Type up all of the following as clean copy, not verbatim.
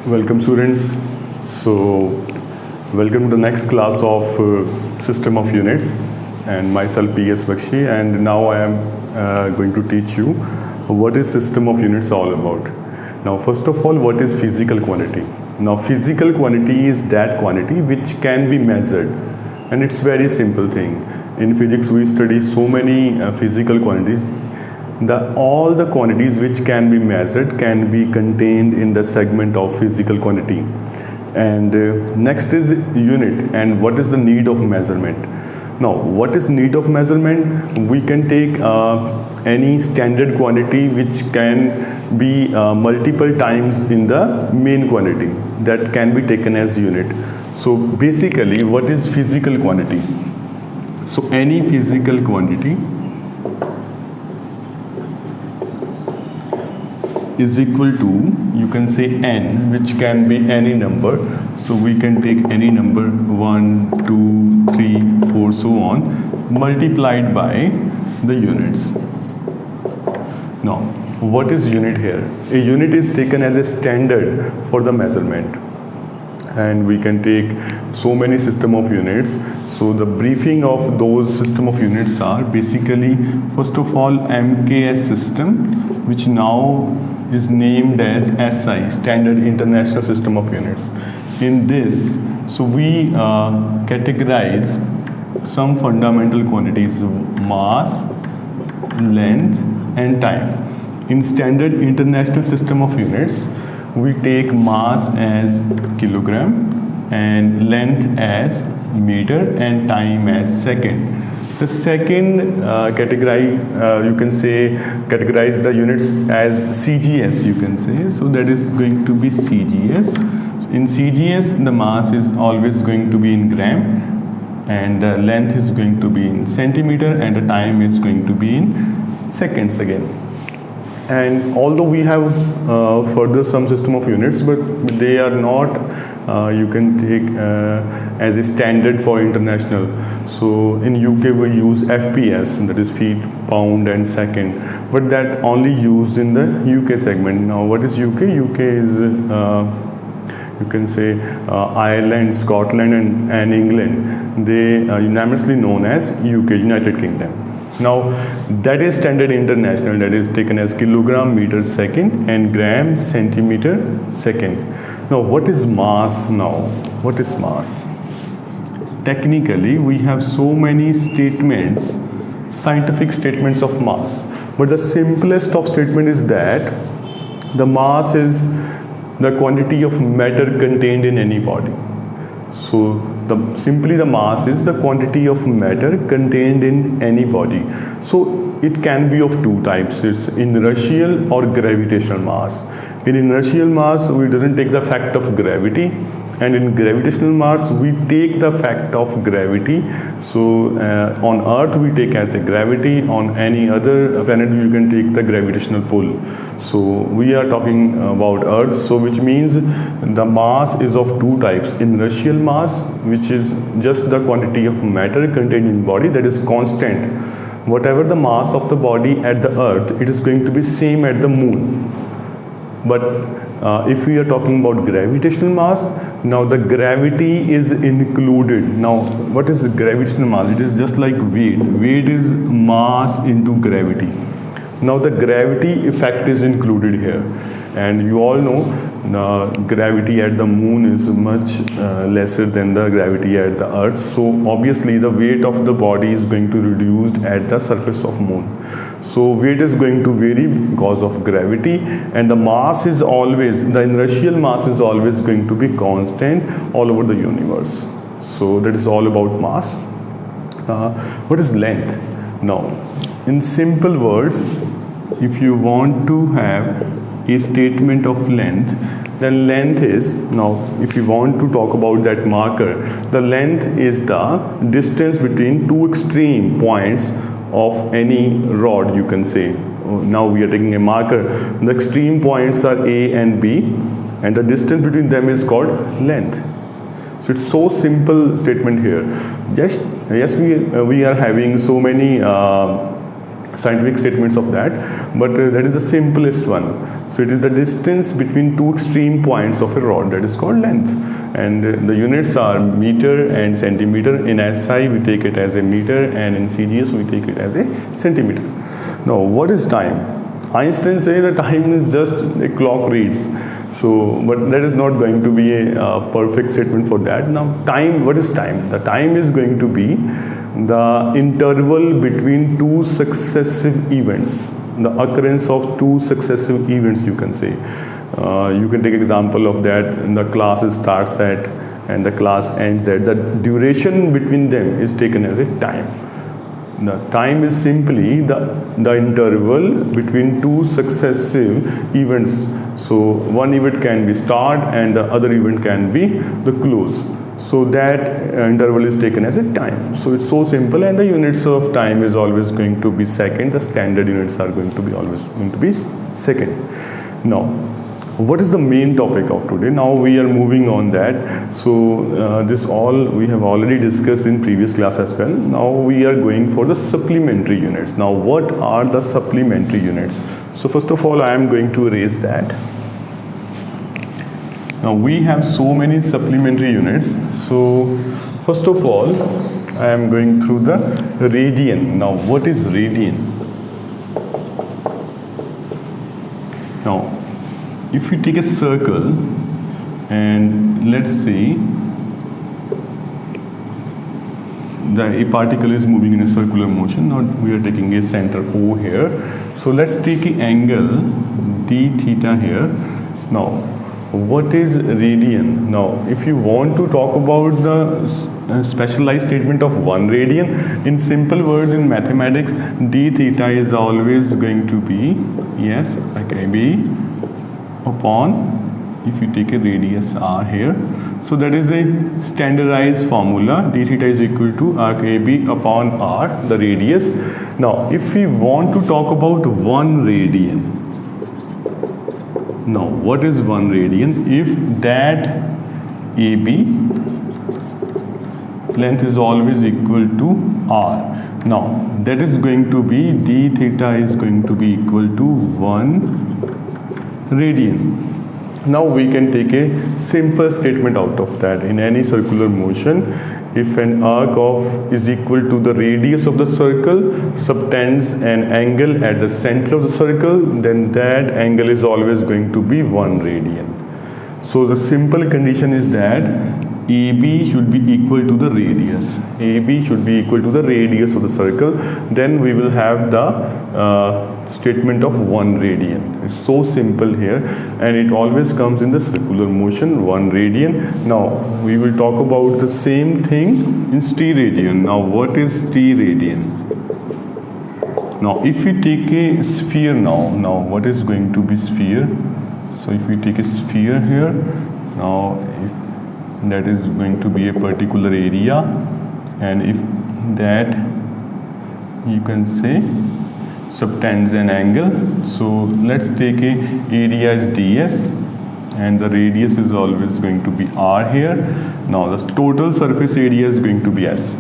Welcome students. So welcome to the next class of system of units and myself P.S. Bakshi, and now I am going to teach you what is system of units all about. Now first of all, what is physical quantity? Now physical quantity is that quantity which can be measured, and it's very simple thing. In physics we study so many physical quantities. All the quantities which can be measured can be contained in the segment of physical quantity. And next is unit, and what is the need of measurement. Now what is need of measurement? We can take any standard quantity which can be multiple times in the main quantity, that can be taken as unit. So basically what is physical quantity? So any physical quantity is equal to, you can say n, which can be any number. So we can take any number 1, 2, 3, 4, so on, multiplied by the units. Now what is unit here? A unit is taken as a standard for the measurement, and we can take so many system of units. So the briefing of those system of units are basically, first of all, MKS system, which now is named as SI, Standard International System of Units. In this, so we categorize some fundamental quantities: mass, length, and time. In Standard International System of Units, we take mass as kilogram, and length as meter, and time as second. The second you can say categorize the units as CGS, you can say. So that is going to be CGS. In CGS, the mass is always going to be in gram, and the length is going to be in centimeter, and the time is going to be in seconds again. And although we have further some system of units, but they are not you can take as a standard for international. So in UK we use FPS, that is feet, pound, and second, but that only used in the UK segment. Now what is UK? UK is you can say Ireland, Scotland, and England. They are unanimously known as UK, United Kingdom. Now that is standard international, that is taken as kilogram, meter, second, and gram, centimeter, second. Now what is mass now? What is mass? Technically we have so many statements, scientific statements of mass, but the simplest of statement is that the mass is the quantity of matter contained in any body. So simply the mass is the quantity of matter contained in any body. So it can be of two types. It's inertial or gravitational mass. In inertial mass, we doesn't take the fact of gravity, and in gravitational mass, we take the fact of gravity. So on Earth, we take as a gravity. On any other planet, you can take the gravitational pull. So we are talking about Earth, so which means the mass is of two types: inertial mass, which is just the quantity of matter contained in body, that is constant. Whatever the mass of the body at the Earth, it is going to be same at the Moon. But if we are talking about gravitational mass, now the gravity is included. Now what is gravitational mass? It is just like weight. Weight is mass into gravity. Now the gravity effect is included here, and you all know gravity at the Moon is much lesser than the gravity at the Earth. So obviously the weight of the body is going to reduced at the surface of Moon. So weight is going to vary because of gravity, and the mass is always, the inertial mass is always going to be constant all over the universe. So that is all about mass. What is length? Now in simple words, if you want to have a statement of length, then length is, now if you want to talk about that marker, the length is the distance between two extreme points of any rod, you can say. Now we are taking a marker. The extreme points are A and B, and the distance between them is called length. So it's so simple statement here. Yes, we are having so many scientific statements of that, but that is the simplest one. So it is the distance between two extreme points of a rod, that is called length, and the units are meter and centimeter. In SI we take it as a meter, and in CGS we take it as a centimeter. Now what is time? Einstein said that time is just a clock reads. So, but that is not going to be a perfect statement for that. Now time, what is time? The time is going to be the interval between two successive events, the occurrence of two successive events, you can say. You can take example of that. The class starts at and the class ends at. The duration between them is taken as a time. The time is simply the interval between two successive events. So one event can be start and the other event can be the close. So that interval is taken as a time. So it's so simple, and the units of time is always going to be second. The standard units are going to be always going to be second. Now, what is the main topic of today? Now we are moving on that. So this all we have already discussed in previous class as well. Now we are going for the supplementary units. Now what are the supplementary units? So first of all, I am going to erase that. Now we have so many supplementary units. So first of all, I am going through the radian. Now what is radian? Now if you take a circle and let's say a particle is moving in a circular motion. Now we are taking a center O here. So let's take an angle d theta here. Now what is radian? Now if you want to talk about the specialized statement of 1 radian, in simple words in mathematics, d theta is always going to be, yes, okay, b upon, if you take a radius r here, so that is a standardized formula. D theta is equal to arc AB upon r, the radius. Now if we want to talk about 1 radian, now what is 1 radian? If that AB length is always equal to r, now that is going to be d theta is going to be equal to 1 radian. Now we can take a simple statement out of that. In any circular motion, if an arc of is equal to the radius of the circle subtends an angle at the center of the circle, then that angle is always going to be 1 radian. So the simple condition is that AB should be equal to the radius. AB should be equal to the radius of the circle. Then we will have the statement of 1 radian. It's so simple here, and it always comes in the circular motion, 1 radian. Now we will talk about the same thing in steradian. Now what is steradian? Now if we take a sphere now what is going to be sphere? So if we take a sphere here, now if that is going to be a particular area, and if that you can say subtends an angle, so let's take a area as ds and the radius is always going to be r here. Now the total surface area is going to be s.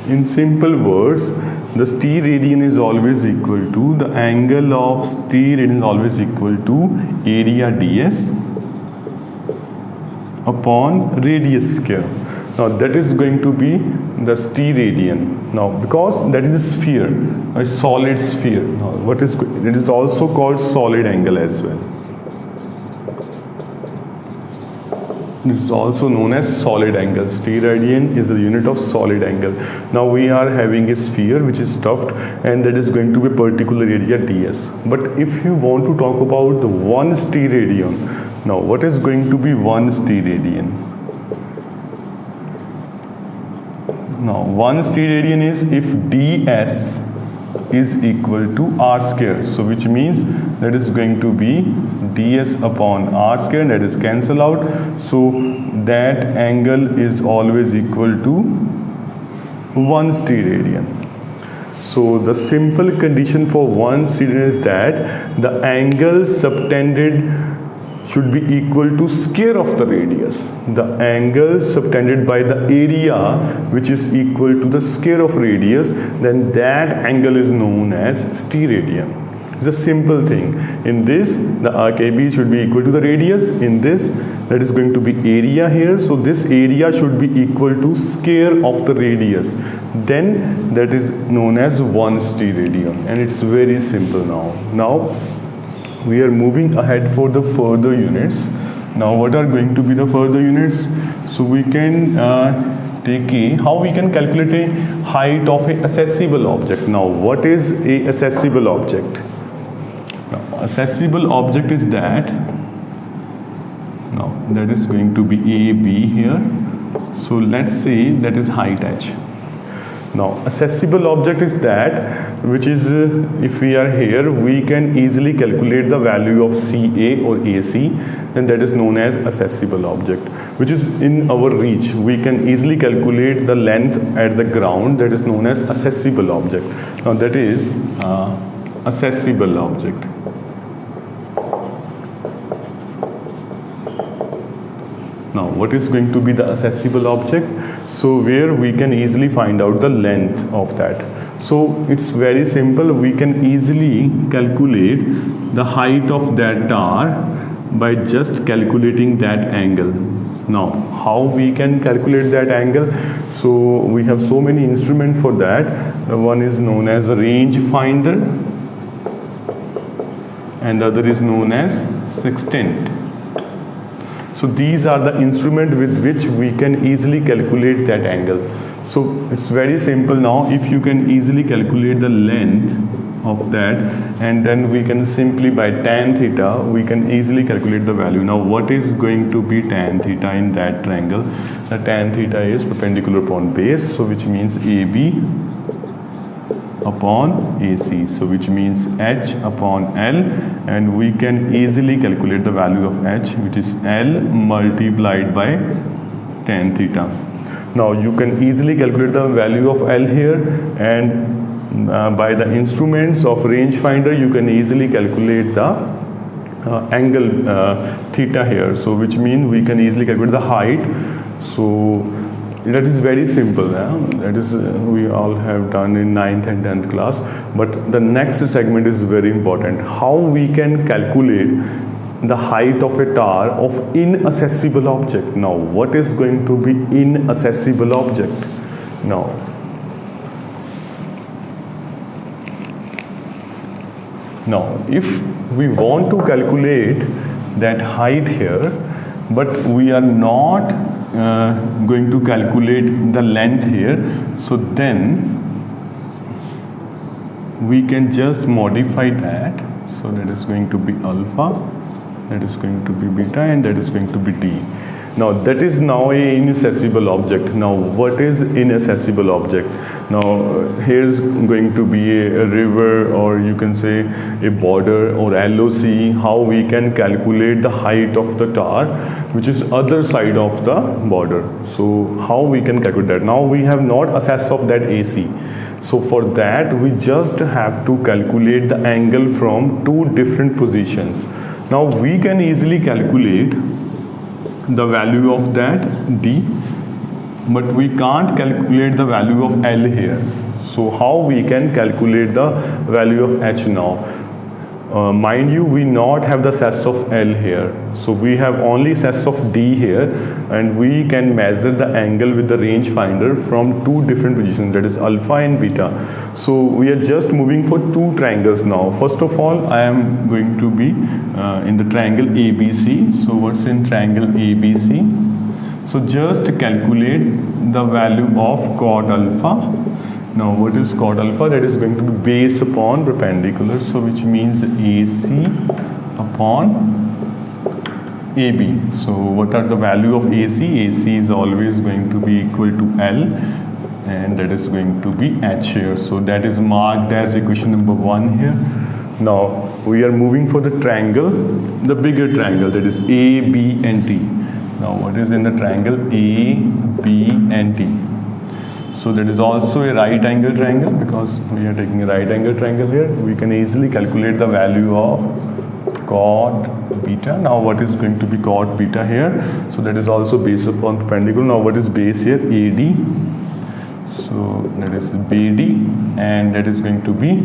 In simple words, the steradian is always equal to the angle of steradian is always equal to area ds upon radius square. Now that is going to be the steradian. Now because that is a sphere, a solid sphere. Now what is it is also called solid angle as well. This is also known as solid angle. Steradian is a unit of solid angle. Now we are having a sphere which is stuffed, and that is going to be a particular area ds. But if you want to talk about the 1 steradian, now what is going to be 1 steradian? Now 1 steradian is if ds is equal to r square. So which means that is going to be ds upon r square, that is cancel out. So that angle is always equal to 1 steradian. So the simple condition for 1 steradian is that the angle subtended should be equal to square of the radius. The angle subtended by the area which is equal to the square of radius, then that angle is known as steradian. It's a simple thing. In this, the arc AB should be equal to the radius. In this, that is going to be area here. So this area should be equal to square of the radius. Then that is known as 1 steradian. And it's very simple now. Now we are moving ahead for the further units. Now what are going to be the further units? So we can take how we can calculate a height of a accessible object. Now what is a accessible object? Now, accessible object is that, now that is going to be AB here. So let's say that is height h. Now accessible object is that which is if we are here, we can easily calculate the value of CA or AC, and that is known as accessible object, which is in our reach. We can easily calculate the length at the ground, that is known as accessible object. Now that is accessible object. Now what is going to be the accessible object? So where we can easily find out the length of that. So it's very simple. We can easily calculate the height of that tower by just calculating that angle. Now how we can calculate that angle? So we have so many instruments for that. One is known as a range finder and the other is known as sextant. So these are the instruments with which we can easily calculate that angle. So it's very simple now. If you can easily calculate the length of that, and then we can simply by tan theta, we can easily calculate the value. Now what is going to be tan theta in that triangle? The tan theta is perpendicular upon base, so which means AB upon AC, so which means H upon L, and we can easily calculate the value of H, which is L multiplied by tan theta. Now you can easily calculate the value of L here, and by the instruments of rangefinder you can easily calculate the angle theta here, so which means we can easily calculate the height. So that is very simple. That is we all have done in 9th and 10th class. But the next segment is very important. How we can calculate the height of a tower of inaccessible object. Now what is going to be inaccessible object? Now if we want to calculate that height here, but we are not going to calculate the length here, so then we can just modify that. So that is going to be alpha, that is going to be beta, and that is going to be d. Now that is now a inaccessible object. Now what is inaccessible object? Now here's going to be a river, or you can say a border or LOC. How we can calculate the height of the tower which is other side of the border. So how we can calculate that? Now we have not access of that AC. So for that we just have to calculate the angle from two different positions. Now we can easily calculate the value of that D, but we can't calculate the value of L here. So how we can calculate the value of H now? Mind you, we not have the sets of L here, so we have only sets of D here, and we can measure the angle with the rangefinder from two different positions, that is alpha and beta. So we are just moving for two triangles now. First of all, I am going to be in the triangle ABC. So what's in triangle ABC? So just calculate the value of chord alpha. Now what is chord alpha? That is going to be base upon perpendicular, so which means AC upon AB. So what are the value of AC? AC is always going to be equal to L, and that is going to be H here. So that is marked as equation number 1 here. Now we are moving for the triangle, the bigger triangle, that is A, B and T. Now what is in the triangle A, B and T? So that is also a right angle triangle, because we are taking a right angle triangle here. We can easily calculate the value of cot beta. Now what is going to be cot beta here? So that is also based upon perpendicular. Now what is base here? AD. So that is BD, and that is going to be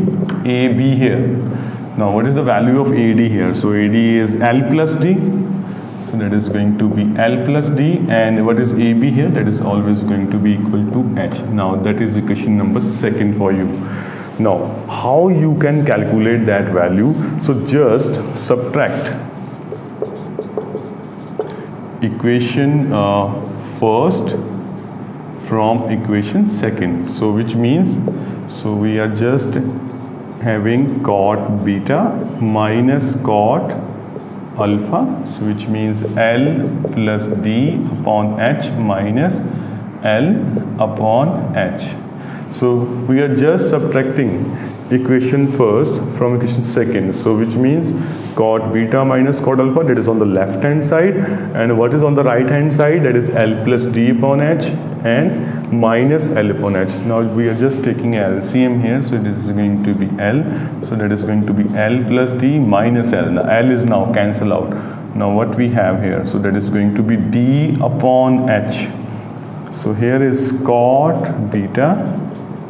AB here. Now what is the value of AD here? So AD is L plus D. So that is going to be L plus D, and what is AB here? That is always going to be equal to H. Now that is equation number 2 for you. Now how you can calculate that value? So just subtract equation first from equation second. So which means, so we are just having cot beta minus cot alpha, so which means L plus D upon H minus L upon H. So we are just subtracting equation first from equation second. So which means cot beta minus cot alpha, that is on the left hand side, and what is on the right hand side? That is L plus D upon H and minus L upon H. Now we are just taking LCM here, so this is going to be L, so that is going to be L plus D minus L. Now L is now cancel out. Now what we have here, so that is going to be D upon H. So here is cot beta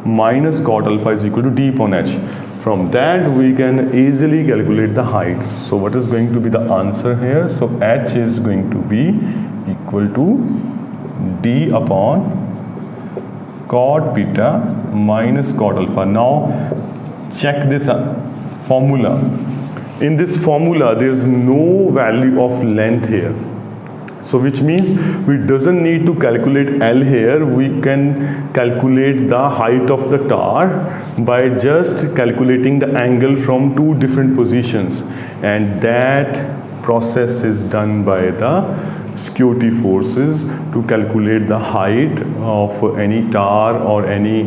minus cot alpha is equal to D upon H. From that we can easily calculate the height. So what is going to be the answer here? So H is going to be equal to D upon cot beta minus cot alpha. Now check this formula. In this formula there is no value of length here. So which means we doesn't need to calculate L here. We can calculate the height of the tower by just calculating the angle from two different positions, and that process is done by the security forces to calculate the height of any tower or any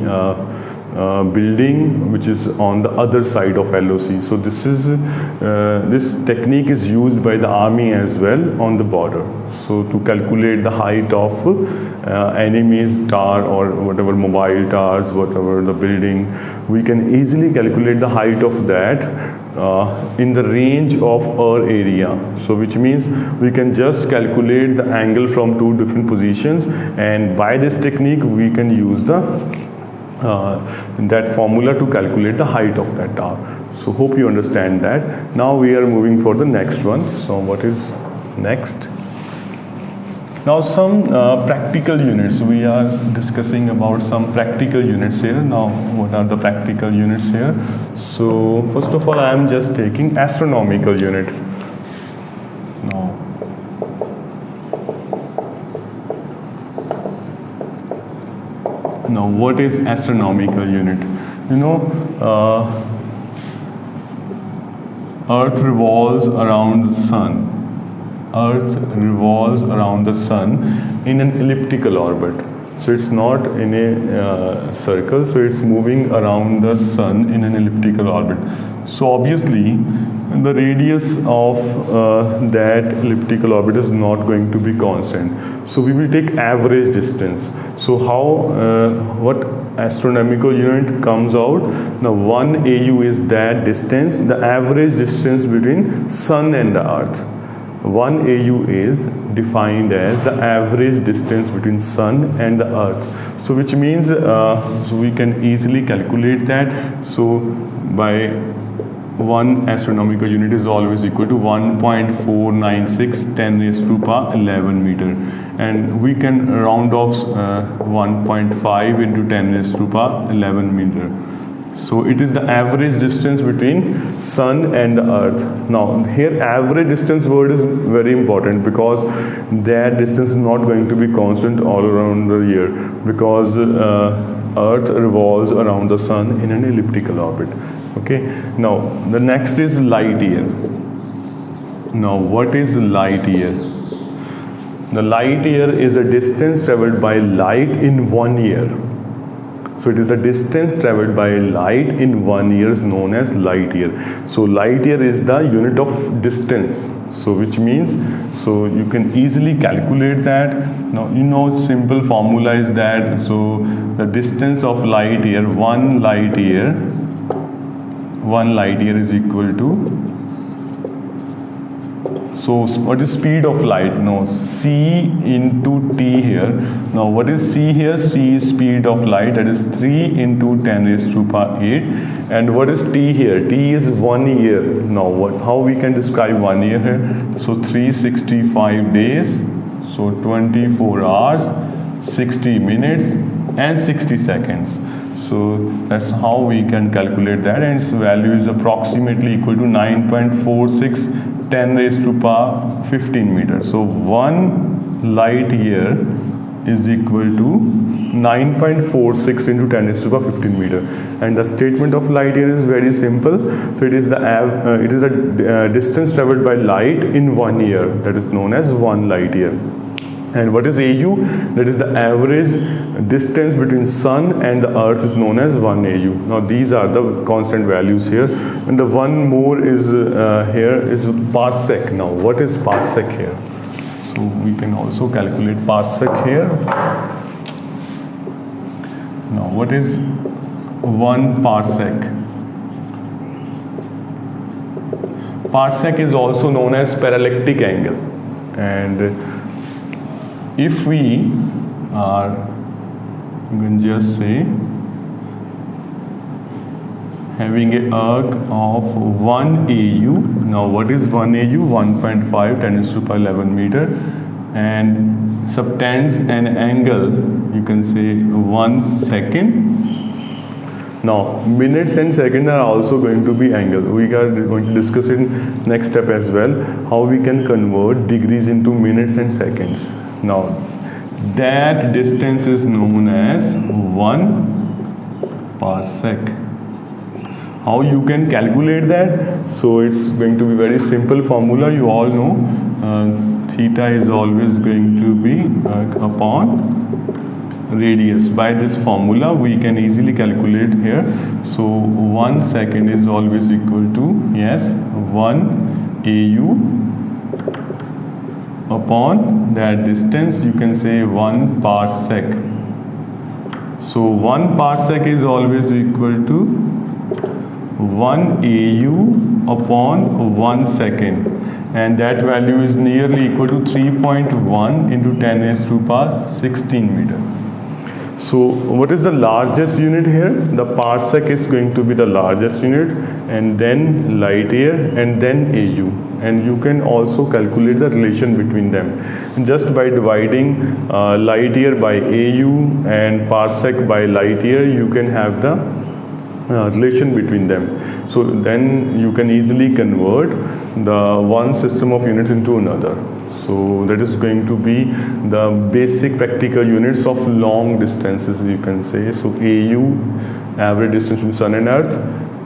building which is on the other side of LOC. So this technique is used by the army as well on the border. So to calculate the height of enemy's tower or whatever mobile towers, whatever the building, we can easily calculate the height of that in the range of our area. So which means we can just calculate the angle from two different positions, and by this technique we can use that formula to calculate the height of that tower. So hope you understand that. Now we are moving for the next one. So what is next? Now some practical units. We are discussing about some practical units here. Now what are the practical units here? So first of all I am just taking astronomical unit. Now what is astronomical unit? You know, Earth revolves around the sun. Earth revolves around the sun in an elliptical orbit. So it's not in a circle, so it's moving around the sun in an elliptical orbit. So obviously the radius of that elliptical orbit is not going to be constant. So we will take average distance. So what astronomical unit comes out? Now 1 AU is that distance, the average distance between sun and the earth. 1 AU is defined as the average distance between sun and the earth. So which means so we can easily calculate that. So by 1 astronomical unit is always equal to 1.496 10 raised to power 11 meter, and we can round off 1.5 into 10 raised to power 11 meter. So it is the average distance between sun and the earth. Now here average distance word is very important, because that distance is not going to be constant all around the year, because earth revolves around the sun in an elliptical orbit. Okay, now the next is light year. Now what is light year? The light year is a distance traveled by light in 1 year. So it is a distance traveled by light in 1 year is known as light year. So light year is the unit of distance. So which means, so you can easily calculate that. Now you know simple formula is that, so the distance of light year, one light year is equal to So what is speed of light? No, c into t here. Now what is c here? C is speed of light, that is 3 into 10 raised to power 8. And what is t here? T is 1 year. Now how we can describe 1 year here? So 365 days, so 24 hours, 60 minutes and 60 seconds. So that's how we can calculate that, and its value is approximately equal to 9.46 10 raised to power 15 meters. So 1 light year is equal to 9.46 into 10 raised to power 15 meter. And the statement of light year is very simple. So it is the distance traveled by light in 1 year, that is known as 1 light year. And what is AU? That is the average distance between sun and the earth is known as 1 AU. Now these are the constant values here. And the one more is here is parsec. Now what is parsec here? So we can also calculate parsec here. Now what is 1 parsec? Parsec is also known as parallactic angle. And if we are, you can just say, having an arc of 1 AU. Now what is 1 AU? 1.5 10 raised to power 11 meter, and subtends an angle, you can say 1 second. Now minutes and seconds are also going to be angle. We are going to discuss in next step as well how we can convert degrees into minutes and seconds. Now that distance is known as 1 parsec. How you can calculate that? So it's going to be very simple formula. You all know theta is always going to be upon radius. By this formula we can easily calculate here. So 1 second is always equal to, yes, 1 AU upon that distance, you can say 1 parsec. So 1 parsec is always equal to 1 AU upon 1 second, and that value is nearly equal to 3.1 into 10 raised to power 16 meter. So what is the largest unit here? The parsec is going to be the largest unit, and then light year, and then AU. And you can also calculate the relation between them just by dividing light year by AU and parsec by light year. You can have the relation between them. So then you can easily convert the one system of units into another. So that is going to be the basic practical units of long distances, you can say. So AU, average distance between sun and earth;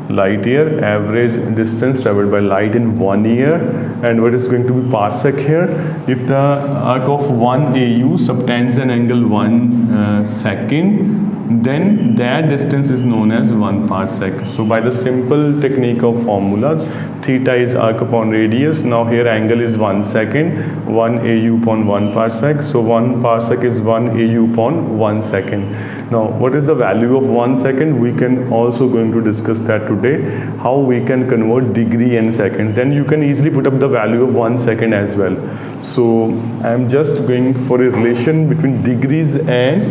light year, average distance traveled by light in 1 year. And what is going to be parsec here? If the arc of 1 AU subtends an angle 1 second, then that distance is known as 1 parsec. So by the simple technique of formula, theta is arc upon radius. Now here angle is 1 second, 1 AU upon 1 parsec. So 1 parsec is 1 AU upon 1 second. Now what is the value of 1 second? We can also going to discuss that today, how we can convert degree and seconds. Then you can easily put up the value of 1 second as well. So I am just going for a relation between degrees and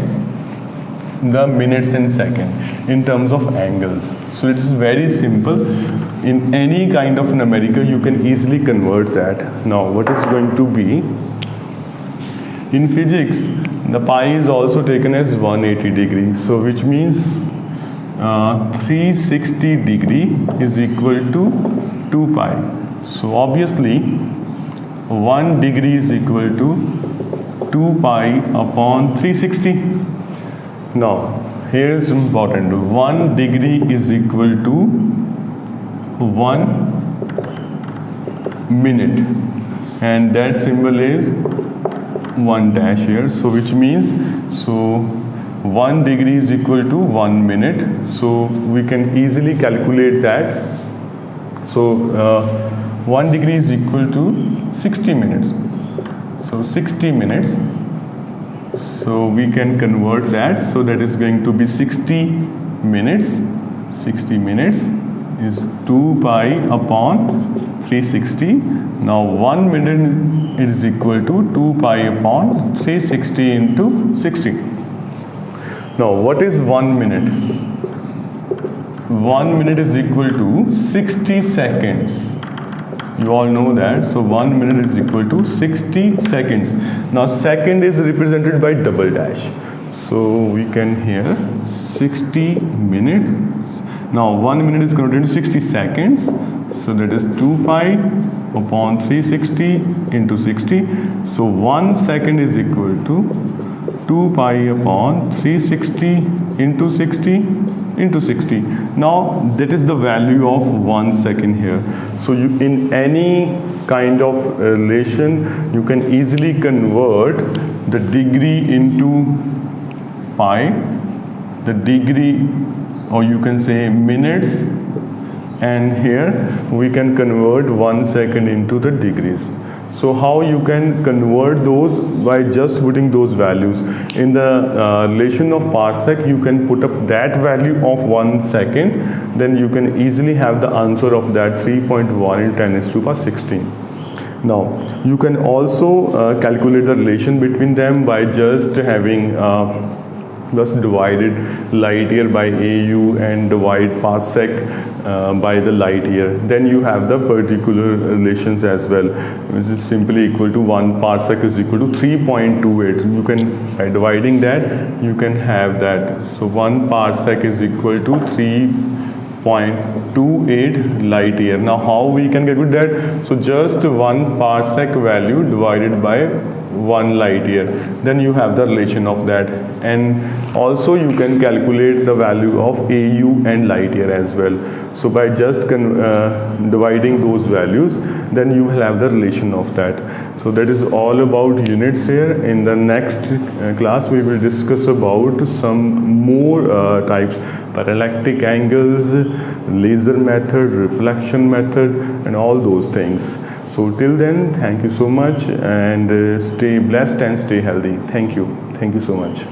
the minutes and second in terms of angles. So it is very simple. In any kind of numerical you can easily convert that. Now what is going to be in physics, the pi is also taken as 180 degrees, so which means 360 degree is equal to 2 pi. So obviously 1 degree is equal to 2 pi upon 360. Now here is important, 1 degree is equal to 1 minute, and that symbol is 1 dash here. So which means, so 1 degree is equal to 1 minute. So we can easily calculate that. So 1 degree is equal to 60 minutes. So 60 minutes. So we can convert that. So that is going to be 60 minutes. 60 minutes is 2 pi upon 360. Now 1 minute is equal to 2 pi upon 360 into 60. Now what is 1 minute? 1 minute is equal to 60 seconds. You all know that. So 1 minute is equal to 60 seconds. Now second is represented by double dash. So we can here 60 minutes. Now 1 minute is converted into 60 seconds. So that is 2 pi upon 360 into 60. So 1 second is equal to 2 pi upon 360 into 60 into 60. Now that is the value of 1 second here. So you, in any kind of relation, you can easily convert the degree into pi, the degree, or you can say minutes, and here we can convert 1 second into the degrees. So how you can convert those? By just putting those values in the relation of parsec. You can put up that value of 1 second, then you can easily have the answer of that 3.1 in 10 raised to power 16. Now you can also calculate the relation between them by just having thus divided light year by AU and divide parsec by the light year. Then you have the particular relations as well, which is simply equal to 1 parsec is equal to 3.28. You can, by dividing that, you can have that. So 1 parsec is equal to 3.28 light year. Now how we can calculate that? So just 1 parsec value divided by 1 light year, then you have the relation of that. And also you can calculate the value of AU and light year as well. So by just dividing those values, then you will have the relation of that. So that is all about units here. In the next class we will discuss about some more types: parallactic angles, laser method, reflection method, and all those things. So till then, thank you so much, and stay blessed and stay healthy. Thank you so much.